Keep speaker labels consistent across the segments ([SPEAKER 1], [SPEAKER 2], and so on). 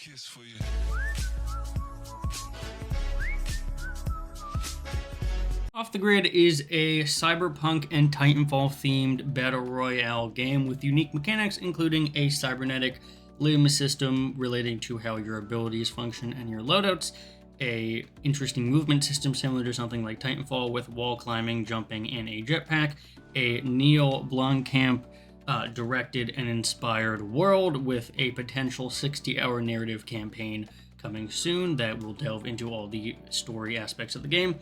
[SPEAKER 1] kiss for you.
[SPEAKER 2] Off the Grid is a Cyberpunk and Titanfall themed battle royale game with unique mechanics, including a cybernetic limb system relating to how your abilities function and your loadouts, a interesting movement system similar to something like Titanfall with wall climbing, jumping, and a jetpack, a Neil Blomkamp directed and inspired world with a potential 60-hour narrative campaign coming soon that will delve into all the story aspects of the game.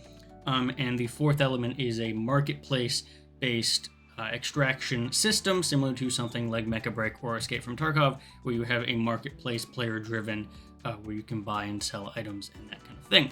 [SPEAKER 2] And the fourth element is a marketplace-based extraction system, similar to something like Mecha Break or Escape from Tarkov, where you have a marketplace player-driven, where you can buy and sell items and that kind of thing.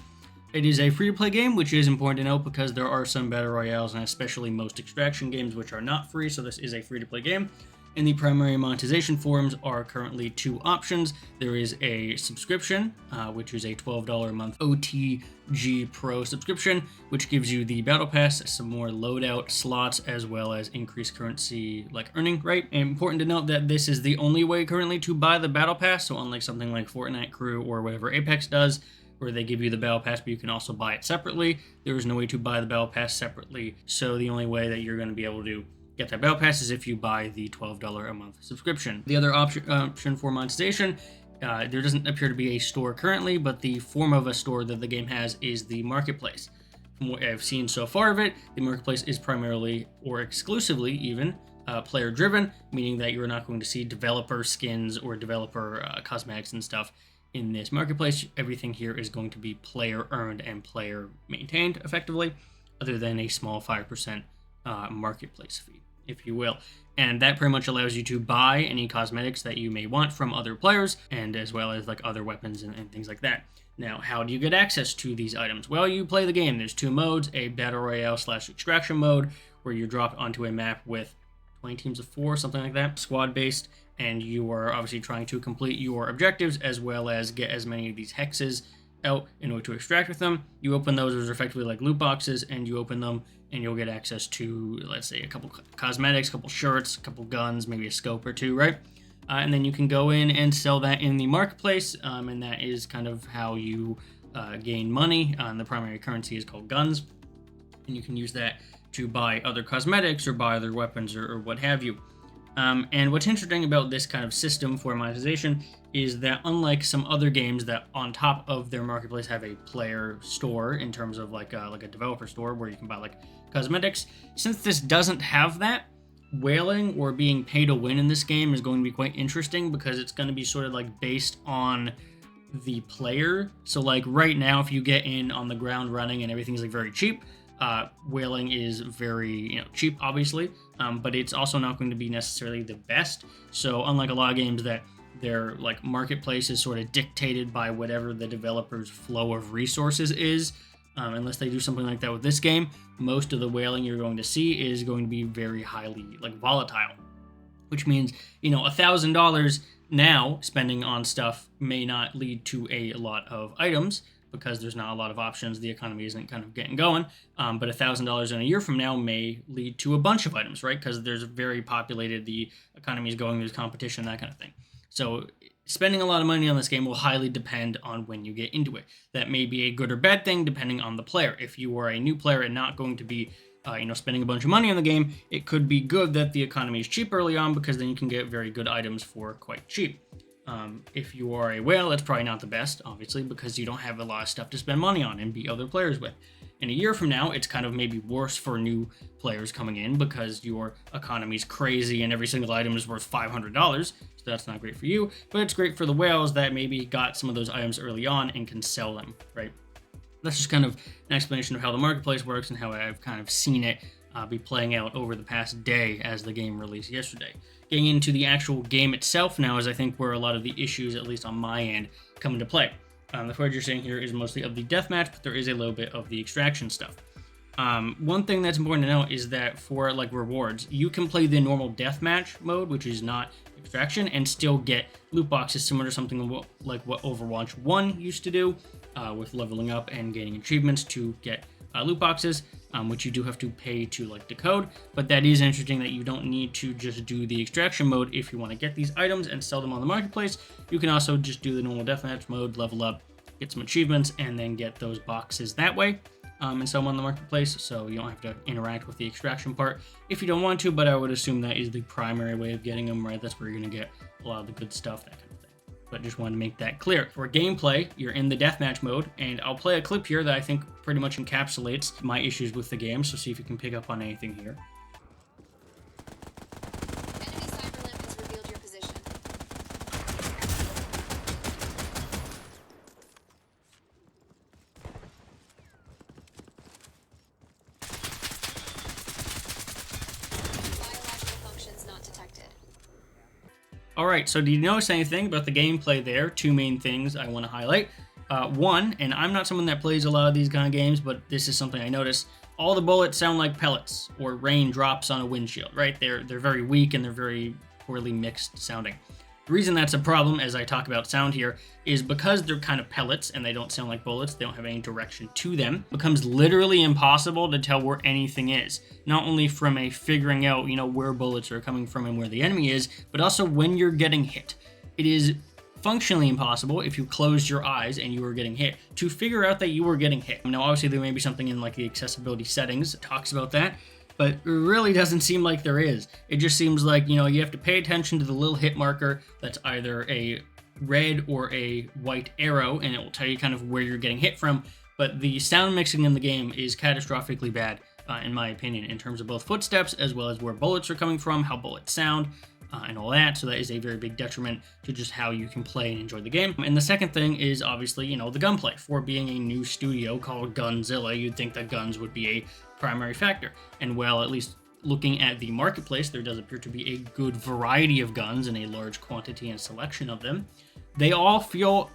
[SPEAKER 2] It is a free-to-play game, which is important to note because there are some battle royales, and especially most extraction games, which are not free, so this is a free-to-play game. And the primary monetization forms are currently two options. There is a subscription, which is a $12 a month OTG Pro subscription, which gives you the Battle Pass, some more loadout slots, as well as increased currency earning rate. And important to note that this is the only way currently to buy the Battle Pass, so unlike something like Fortnite Crew or whatever Apex does, where they give you the Battle Pass, but you can also buy it separately. There is no way to buy the Battle Pass separately, so the only way that you're going to be able to get that Battle Pass is if you buy the $12 a month subscription. The other option for monetization, there doesn't appear to be a store currently, but the form of a store that the game has is the marketplace. From what I've seen so far of it, the marketplace is primarily, or exclusively even, player-driven, meaning that you're not going to see developer skins or developer cosmetics and stuff in this marketplace. Everything here is going to be player-earned and player-maintained, effectively, other than a small 5% marketplace fee, if you will. And that pretty much allows you to buy any cosmetics that you may want from other players, and as well as other weapons and things like that. Now, how do you get access to these items? Well, you play the game. There's two modes, a battle royale / extraction mode, where you're dropped onto a map with 20 teams of 4, something like that, squad based, and you are obviously trying to complete your objectives as well as get as many of these hexes out in order to extract with them. You open those as effectively like loot boxes, and you open them and you'll get access to, let's say, a couple cosmetics, a couple shirts, a couple guns, maybe a scope or two, right? And then you can go in and sell that in the marketplace, and that is kind of how you gain money. The primary currency is called guns, and you can use that to buy other cosmetics or buy other weapons or what have you. And what's interesting about this kind of system for monetization is that unlike some other games that on top of their marketplace have a player store in terms of like a developer store where you can buy cosmetics, since this doesn't have that, whaling or being pay to win in this game is going to be quite interesting because it's going to be sort of based on the player. So right now, if you get in on the ground running and everything's very cheap, whaling is very cheap, obviously, but it's also not going to be necessarily the best. So unlike a lot of games that their marketplace is sort of dictated by whatever the developer's flow of resources is, unless they do something like that with this game, most of the whaling you're going to see is going to be very highly volatile, which means $1,000 now spending on stuff may not lead to a lot of items, because there's not a lot of options, the economy isn't kind of getting going, but $1,000 in a year from now may lead to a bunch of items, right? Because there's very populated, the economy is going, there's competition, that kind of thing. So spending a lot of money on this game will highly depend on when you get into it. That may be a good or bad thing depending on the player. If you are a new player and not going to be spending a bunch of money on the game, it could be good that the economy is cheap early on, because then you can get very good items for quite cheap. If you are a whale, it's probably not the best, obviously, because you don't have a lot of stuff to spend money on and beat other players with. In a year from now, it's kind of maybe worse for new players coming in because your economy's crazy and every single item is worth $500, so that's not great for you, but it's great for the whales that maybe got some of those items early on and can sell them, right? That's just kind of an explanation of how the marketplace works and how I've kind of seen it be playing out over the past day as the game released yesterday. Getting into the actual game itself now is, I think, where a lot of the issues, at least on my end, come into play. The footage you're seeing here is mostly of the deathmatch, but there is a little bit of the extraction stuff. One thing that's important to note is that for rewards, you can play the normal deathmatch mode, which is not extraction, and still get loot boxes similar to something like what Overwatch 1 used to do, with leveling up and gaining achievements to get loot boxes. which you do have to pay to like decode. But that is interesting that you don't need to just do the extraction mode if you want to get these items and sell them on the marketplace. You can also just do the normal deathmatch mode, level up, get some achievements, and then get those boxes that way. And sell them on the marketplace, so you don't have to interact with the extraction part if you don't want to, but I would assume that is the primary way of getting them, right? That's where you're going to get a lot of the good stuff, that kind of thing. But just wanted to make that clear. For gameplay, you're in the deathmatch mode, and I'll play a clip here that I think pretty much encapsulates my issues with the game, so see if you can pick up on anything here. Alright, so do you notice anything about the gameplay there? Two main things I want to highlight. One, and I'm not someone that plays a lot of these kind of games, but this is something I noticed. All the bullets sound like pellets or raindrops on a windshield, right? They're very weak and they're very poorly mixed sounding. The reason that's a problem, as I talk about sound here, is because they're kind of pellets and they don't sound like bullets, they don't have any direction to them, it becomes literally impossible to tell where anything is. Not only from a figuring out, where bullets are coming from and where the enemy is, but also when you're getting hit. It is functionally impossible if you closed your eyes and you were getting hit to figure out that you were getting hit. Now, obviously, there may be something in like the accessibility settings that talks about that, but it really doesn't seem like there is. It just seems like, you have to pay attention to the little hit marker that's either a red or a white arrow, and it will tell you kind of where you're getting hit from. But the sound mixing in the game is catastrophically bad, in my opinion, in terms of both footsteps as well as where bullets are coming from, how bullets sound, and all that. So that is a very big detriment to just how you can play and enjoy the game. And the second thing is obviously, the gunplay. For being a new studio called Gunzilla, you'd think that guns would be a primary factor. And well, at least looking at the marketplace, there does appear to be a good variety of guns and a large quantity and selection of them. They all feel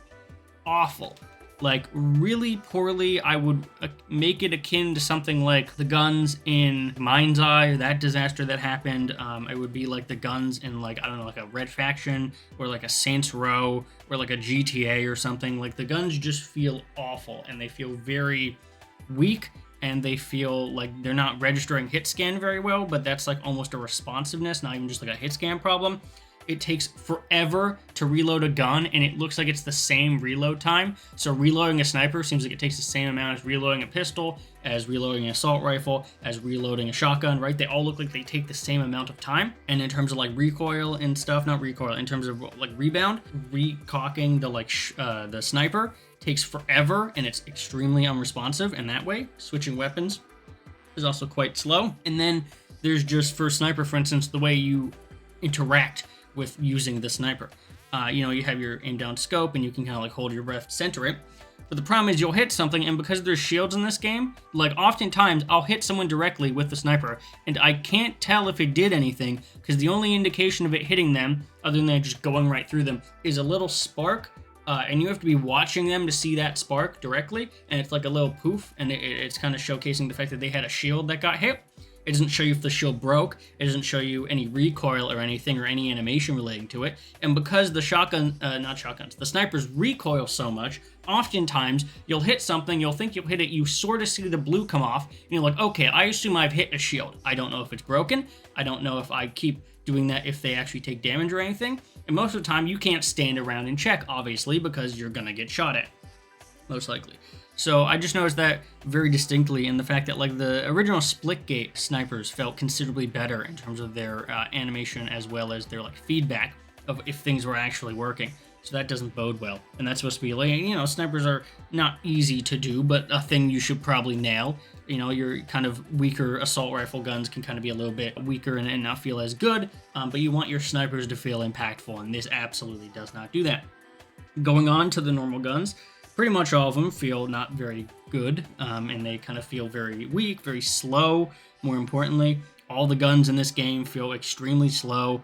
[SPEAKER 2] awful. Like, really poorly. I would make it akin to something like the guns in Mind's Eye, that disaster that happened. It would be like the guns in, like, I don't know, like a Red Faction, or like a Saints Row, or like a GTA or something. Like, the guns just feel awful, and they feel very weak, and they feel like they're not registering hit scan very well, but that's like almost a responsiveness, not even just like a hit scan problem. It takes forever to reload a gun, and it looks like it's the same reload time. So reloading a sniper seems like it takes the same amount as reloading a pistol, as reloading an assault rifle, as reloading a shotgun, right? They all look like they take the same amount of time. And in terms of like recoil and stuff, not recoil, in terms of like rebound, recocking the sniper takes forever, and it's extremely unresponsive. And that way, switching weapons is also quite slow. And then there's just, for sniper, for instance, the way you interact with using the sniper. You have your aim down scope, and you can kind of like hold your breath, center it. But the problem is you'll hit something, and because there's shields in this game, like oftentimes I'll hit someone directly with the sniper, and I can't tell if it did anything, because the only indication of it hitting them, other than just going right through them, is a little spark. And you have to be watching them to see that spark directly, and it's like a little poof, and it's kind of showcasing the fact that they had a shield that got hit. It doesn't show you if the shield broke. It doesn't show you any recoil or anything, or any animation relating to it. And because the the snipers recoil so much, oftentimes you'll hit something, you'll think you'll hit it, you sort of see the blue come off, and you're like, okay, I assume I've hit a shield. I don't know if it's broken. I don't know if I keep doing that if they actually take damage or anything. And most of the time, you can't stand around and check, obviously, because you're gonna get shot at, most likely. So I just noticed that very distinctly in the fact that like the original Splitgate snipers felt considerably better in terms of their animation, as well as their like feedback of if things were actually working. So that doesn't bode well. And that's supposed to be like, snipers are not easy to do, but a thing you should probably nail. Your kind of weaker assault rifle guns can kind of be a little bit weaker and not feel as good, but you want your snipers to feel impactful, and this absolutely does not do that. Going on to the normal guns, pretty much all of them feel not very good, and they kind of feel very weak, very slow. More importantly, all the guns in this game feel extremely slow.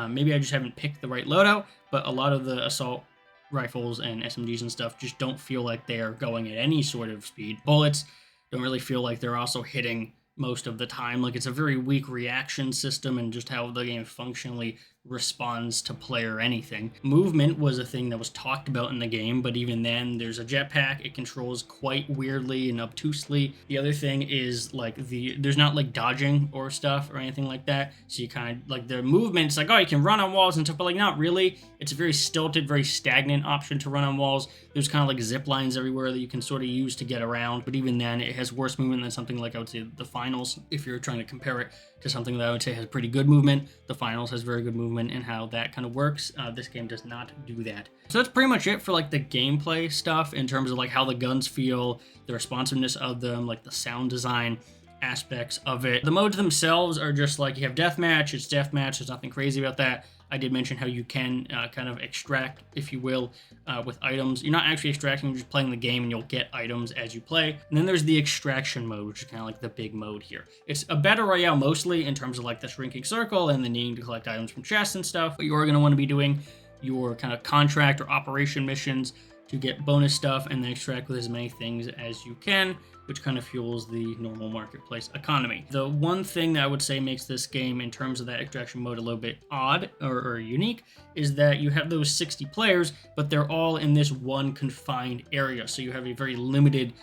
[SPEAKER 2] Maybe I just haven't picked the right loadout, but a lot of the assault rifles and SMGs and stuff just don't feel like they're going at any sort of speed. Bullets don't really feel like they're also hitting most of the time. Like, it's a very weak reaction system, and just how the game functionally responds to player anything. Movement was a thing that was talked about in the game, but even then, there's a jetpack. It controls quite weirdly and obtusely. The other thing is like there's not like dodging or stuff or anything like that. So you kind of like the movement's like, oh, you can run on walls and stuff, but like not really. It's a very stilted, very stagnant option to run on walls. There's kind of like zip lines everywhere that you can sort of use to get around, but even then, it has worse movement than something like I would say the finals. If you're trying to compare it to something that I would say has pretty good movement, the finals has very good movement and how that kind of works. This game does not do that. So that's pretty much it for like the gameplay stuff in terms of like how the guns feel, the responsiveness of them, like the sound design aspects of it. The modes themselves are just like you have deathmatch, it's deathmatch, there's nothing crazy about that. I did mention how you can kind of extract, if you will, with items. You're not actually extracting, you're just playing the game and you'll get items as you play. And then there's the extraction mode, which is kind of like the big mode here. It's a battle royale mostly in terms of like the shrinking circle and the needing to collect items from chests and stuff. But you're going to want to be doing your kind of contract or operation missions to get bonus stuff and then extract with as many things as you can, which kind of fuels the normal marketplace economy. The one thing that I would say makes this game in terms of that extraction mode a little bit odd or unique is that you have those 60 players, but they're all in this one confined area. So you have a very limited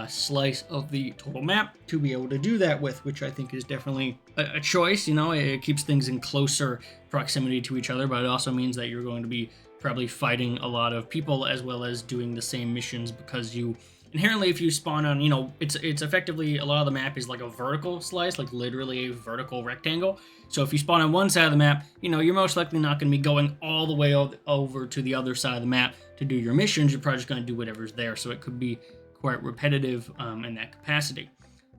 [SPEAKER 2] slice of the total map to be able to do that with, which I think is definitely a choice. You know, it keeps things in closer proximity to each other, but it also means that you're going to be probably fighting a lot of people as well as doing the same missions, because you inherently, if you spawn on, you know, it's effectively, a lot of the map is like a vertical slice, like literally a vertical rectangle. So if you spawn on one side of the map, you know, you're most likely not going to be going all the way over to the other side of the map to do your missions. You're probably just going to do whatever's there. So it could be quite repetitive in that capacity.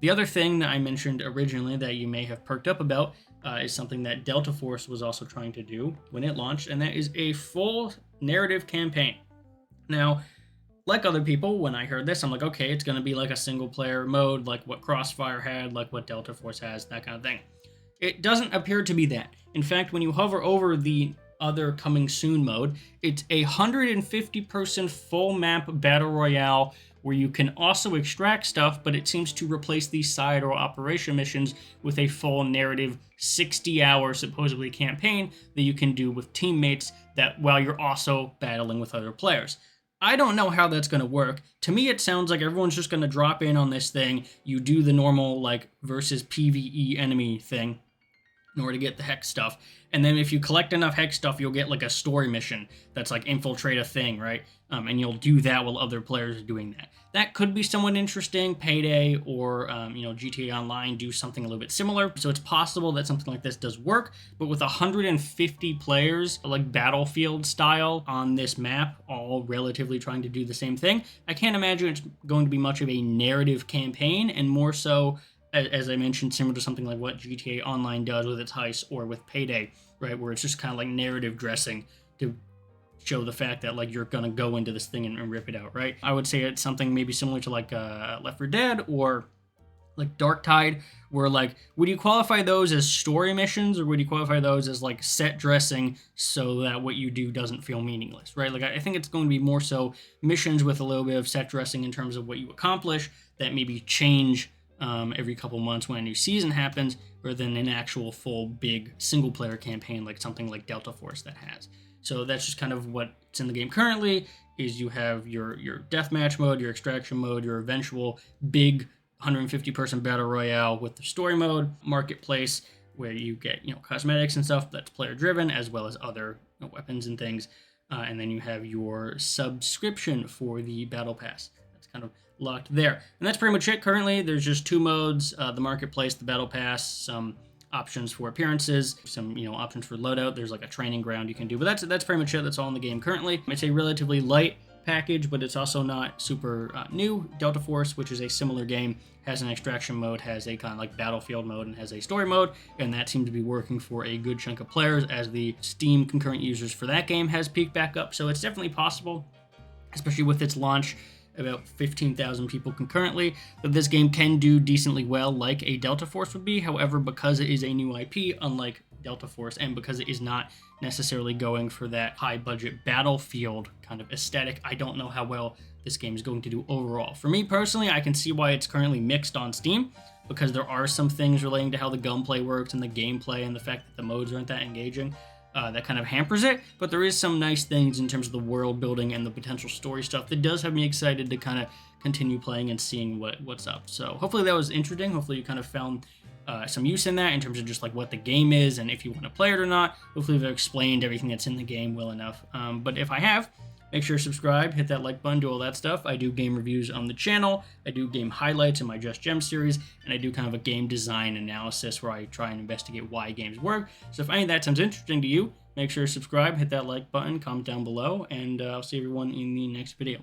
[SPEAKER 2] The other thing that I mentioned originally that you may have perked up about is something that Delta Force was also trying to do when it launched, and that is a full narrative campaign. Now, like other people, when I heard this, I'm like, okay, it's going to be like a single player mode, like what Crossfire had, like what Delta Force has, that kind of thing. It doesn't appear to be that. In fact, when you hover over the other coming soon mode, it's a 150-person full map battle royale where you can also extract stuff, but it seems to replace the side or operation missions with a full narrative 60-hour supposedly campaign that you can do with teammates that while you're also battling with other players. I don't know how that's going to work. To me, it sounds like everyone's just going to drop in on this thing. You do the normal like versus PvE enemy thing in order to get the hex stuff. And then if you collect enough hex stuff, you'll get like a story mission that's like infiltrate a thing, right? And you'll do that while other players are doing that. That could be somewhat interesting. Payday or, GTA Online do something a little bit similar. So it's possible that something like this does work, but with 150 players, like Battlefield style on this map, all relatively trying to do the same thing, I can't imagine it's going to be much of a narrative campaign, and more so, as I mentioned, similar to something like what GTA Online does with its heists or with Payday, right? Where it's just kind of like narrative dressing to show the fact that like you're gonna go into this thing and rip it out, right? I would say it's something maybe similar to like Left 4 Dead or like Dark Tide, where like, would you qualify those as story missions or would you qualify those as like set dressing so that what you do doesn't feel meaningless, right? Like I think it's going to be more so missions with a little bit of set dressing in terms of what you accomplish that maybe change every couple months when a new season happens, rather than an actual full big single player campaign like something like Delta Force that has. So that's just kind of what's in the game currently, is you have your deathmatch mode, your extraction mode, your eventual big 150-person battle royale with the story mode, marketplace, where you get, cosmetics and stuff that's player driven, as well as other weapons and things. And then you have your subscription for the battle pass. That's kind of locked there. And that's pretty much it currently. There's just two modes, the marketplace, the battle pass, some options for appearances, some options for loadout. There's like a training ground you can do, but that's pretty much it. That's all in the game currently. It's a relatively light package, but it's also not super new. Delta Force, which is a similar game, has an extraction mode, has a kind of like battlefield mode, and has a story mode, and that seems to be working for a good chunk of players as the Steam concurrent users for that game has peaked back up. So it's definitely possible, especially with its launch, about 15,000 people concurrently, that this game can do decently well like a Delta Force would be. However, because it is a new IP, unlike Delta Force, and because it is not necessarily going for that high budget Battlefield kind of aesthetic, I don't know how well this game is going to do overall. For me personally, I can see why it's currently mixed on Steam, because there are some things relating to how the gunplay works and the gameplay and the fact that the modes aren't that engaging that kind of hampers it, but there is some nice things in terms of the world building and the potential story stuff that does have me excited to kind of continue playing and seeing what's up. So hopefully that was interesting. Hopefully you kind of found some use in that in terms of just like what the game is and if you want to play it or not. Hopefully I've explained everything that's in the game well enough. But if I have, make sure to subscribe, hit that like button, do all that stuff. I do game reviews on the channel. I do game highlights in my Just Gem series, and I do kind of a game design analysis where I try and investigate why games work. So if any of that sounds interesting to you, make sure to subscribe, hit that like button, comment down below, and I'll see everyone in the next video.